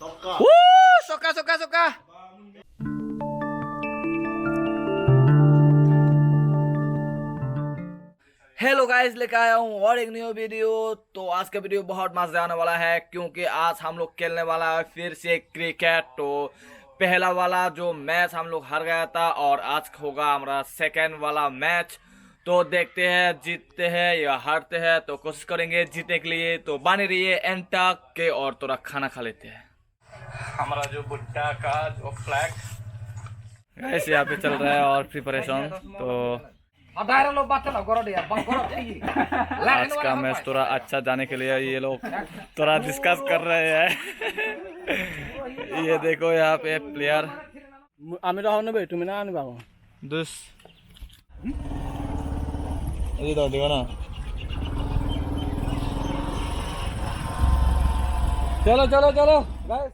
सोका सोका सोका। Hello guys, लेकर आया हूँ और एक न्यू वीडियो। तो आज का वीडियो बहुत मजा आने वाला है क्योंकि आज हम लोग खेलने वाला है फिर से क्रिकेट। तो पहला वाला जो मैच हम लोग हार गया था और आज होगा हमारा सेकेंड वाला मैच। तो देखते हैं जीतते हैं या हारते हैं। तो कोशिश करेंगे जीतने के लिए। तो बने रहिए एंड तक के और थोड़ा खाना खा लेते हैं। हमारा जो भुट्टा का जो फ्लैग गाइस यहाँ पे चल रहा है और प्रिपरेशन। तो आज का मैच थोड़ा अच्छा जाने के लिए ये लोग थोड़ा डिस्कस कर रहे हैं। ये देखो यहाँ पे प्लेयर देखो ना। चलो चलो चलो गाइस।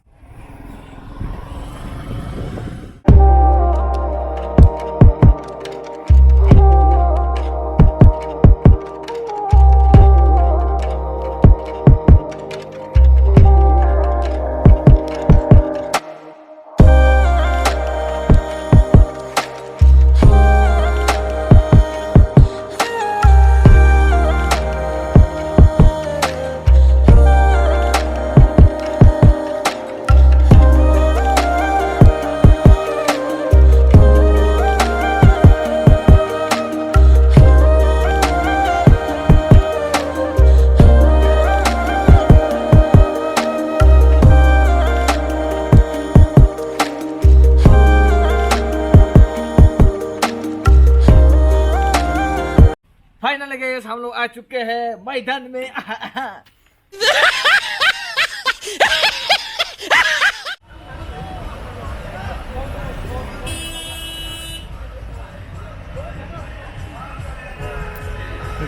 फाइनल गाइस हम लोग आ चुके हैं मैदान में।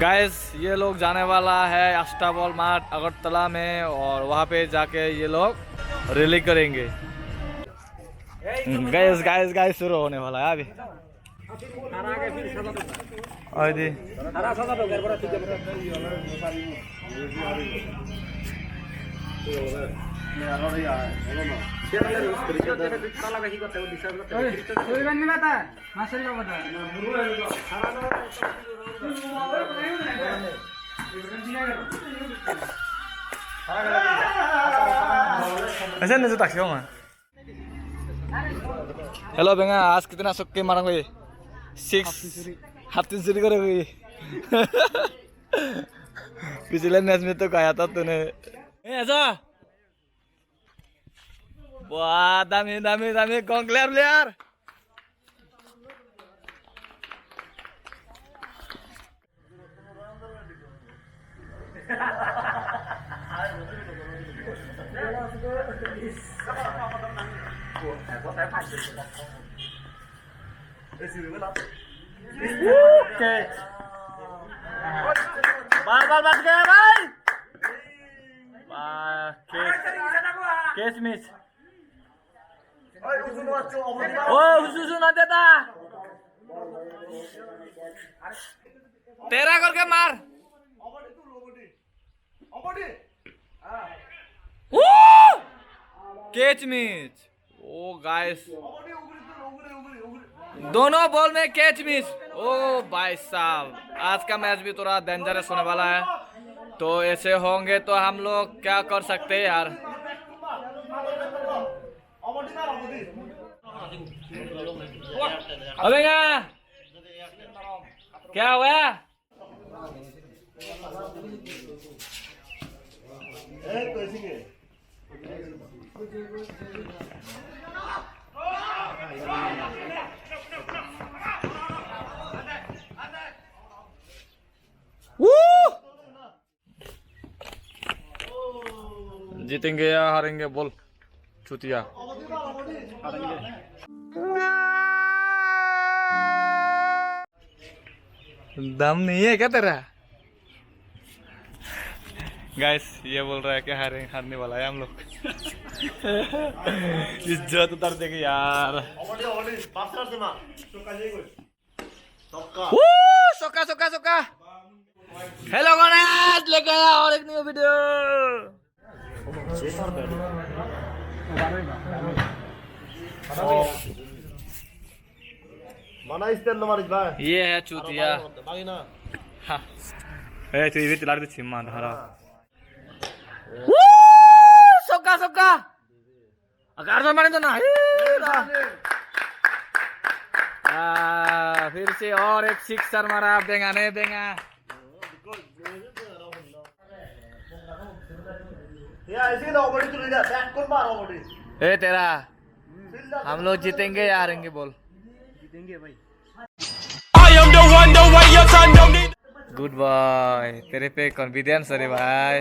गाइस ये लोग जाने वाला है अष्टाबॉल मार्ट अगरतला में और वहाँ पे जाके ये लोग रैली करेंगे। गाइस गाइस गाइस शुरू होने वाला है अभी। ऐसे नहीं तो मैं। हेलो बेंगा, आज कितना छक्के मारोगे? 6 हाथ चोरी करोगे। पिछले मैच में तो कहा था तूने। ऐसा वाह, दामी दामी दामी कौन प्लेयर। बार बार बच गया भाई। Case miss. ओ ना देता तेरा करके मार। Catch miss. ओ गाइस दोनों बॉल में कैच मिस। ओ भाई साहब, आज का मैच भी थोड़ा डेंजरस होने वाला है। तो ऐसे होंगे तो हम लोग क्या कर सकते हैं यार। अबे क्या हुआ? जीतेंगे या हारेंगे बोल चुतिया। दम नहीं है क्या तेरा? गाइस ये बोल रहा है कि हारने वाला है हम लोग। इज्जत उतार देंगे यार। सोका सोका सोका। हेलो गाइस, लेके आया और एक न्यू वीडियो। ये है चूतिया। हाँ। ए तू ये चला दे छिम्मा धारा। सोका सोका। अगर तो मारे तो ना। फिर से और एक सिक्सर मारा बेंगा ने बेंगा। ए तेरा हम लोग जीतेंगे या हारेंगे बोल। जीतेंगे भाई। गुड बॉय, तेरे पे कॉन्फिडेंस है रे भाई।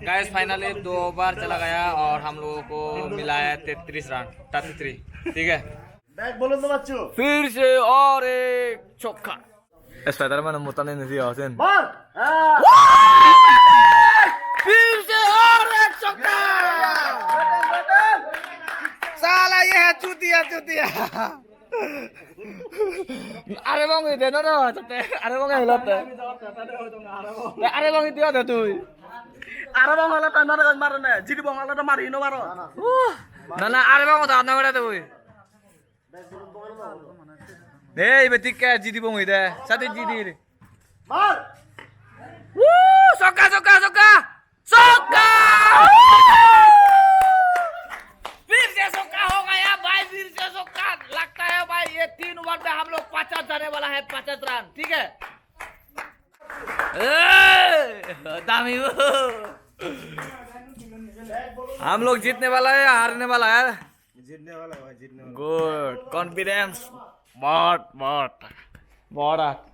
गाइस फाइनली 2 ओवर चला गया और हम लोगों को मिला है 33 रन 33। ठीक है, फिर से और एक चौका। स्पाइडरमैन मुतने नहीं दिया हसन। फिर से और एक चौका। साला ये है चूतिया चूतिया। अरे बंगी दे ना अरे बंगी हिलते। अरे बंगी दिया दे तू। अरे बंगी हिलते ना मारने जिदी बंगी हिलते मारी नो मारो। ना ना अरे बंगी तो ना बड़ा तू। Hey, betik ke jidi bong ide, satu jidi. Mar. Soka soka soka, soka. फिर से सोका हो गया भाई, फिर से सोका। लगता है भाई ये 3 ओवर में हम लोग 50 जाने वाला है, 50 रन। ठीक है। दामी हम लोग जीतने वाला है या हारने वाला है? जीतने वाला है, जीतने वाला। गुड कॉन्फिडेंस बहुत बहुत बहुत।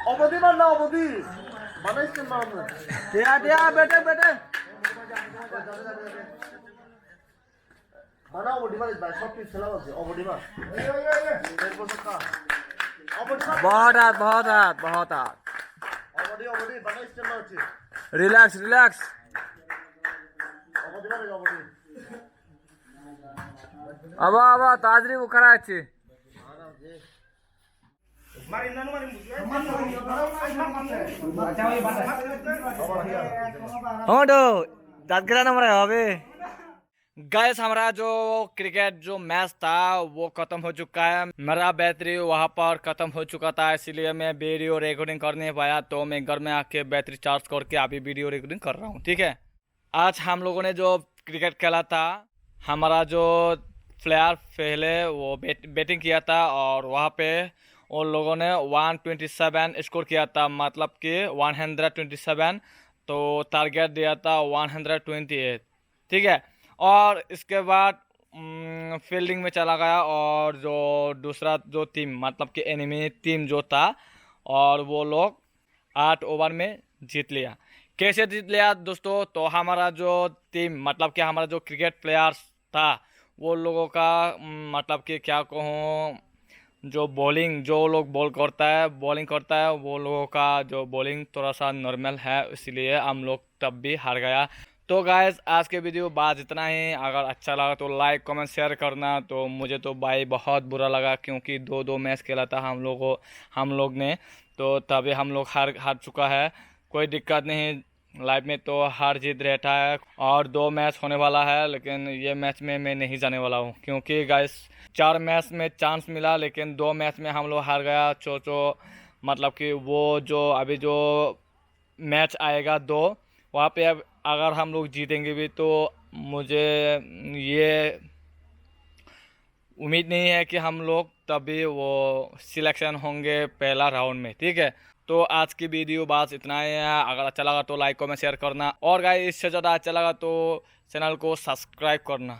अवधि मारना अवधि माना इसके नाम में दिया बेटे बेटे माना अवधि मार इस बार सब चीज चला बस अवधि मार बहुत बहुत बहुत अवधि अवधि माना इसके नाम से रिलैक्स रिलैक्स। अवधि मार अवधि अब ताजरी वो करा अच्छी हाँ तो दाद गिरा नंबर है अबे। गाइस हमारा जो क्रिकेट जो मैच था वो खत्म हो चुका है। मेरा बैटरी वहाँ पर खत्म हो चुका था, इसीलिए मैं वीडियो रिकॉर्डिंग कर नहीं पाया। तो मैं घर में आके बैटरी चार्ज करके अभी वीडियो रिकॉर्डिंग कर रहा हूँ। ठीक है, आज हम लोगों ने जो क्रिकेट खेला था, हमारा जो प्लेयर पहले वो बैटिंग किया था और वहाँ पे उन लोगों ने 127 स्कोर किया था, मतलब कि 127। तो टारगेट दिया था 128। ठीक है, और इसके बाद फील्डिंग में चला गया और जो दूसरा जो टीम मतलब कि एनिमी टीम जो था, और वो लोग 8 ओवर में जीत लिया। कैसे जीत लिया दोस्तों? तो हमारा जो टीम मतलब कि हमारा जो क्रिकेट प्लेयर्स था वो लोगों का मतलब कि क्या कहूँ, जो बॉलिंग जो लोग बॉलिंग करता है वो लोगों का जो बॉलिंग थोड़ा सा नॉर्मल है, इसलिए हम लोग तब भी हार गया। तो गाइस आज के वीडियो बात इतना ही। अगर अच्छा लगा तो लाइक कमेंट शेयर करना। तो मुझे तो भाई बहुत बुरा लगा क्योंकि 2-2 मैच खेला था हम लोग ने, तो तभी हम लोग हार चुका है। कोई दिक्कत नहीं, लाइफ में तो हार जीत रहता है। और 2 मैच होने वाला है, लेकिन ये मैच में मैं नहीं जाने वाला हूँ क्योंकि गाइस 4 मैच में चांस मिला, लेकिन 2 मैच में हम लोग हार गया। मतलब कि वो जो अभी जो मैच आएगा 2, वहाँ पे अब अगर हम लोग जीतेंगे भी तो मुझे ये उम्मीद नहीं है कि हम लोग तभी वो सिलेक्शन होंगे पहला राउंड में। ठीक है, तो आज की वीडियो बस इतना ही है। अगर अच्छा लगा तो लाइक कमेंट शेयर करना, और गाइस इससे ज़्यादा अच्छा लगा तो चैनल को सब्सक्राइब करना।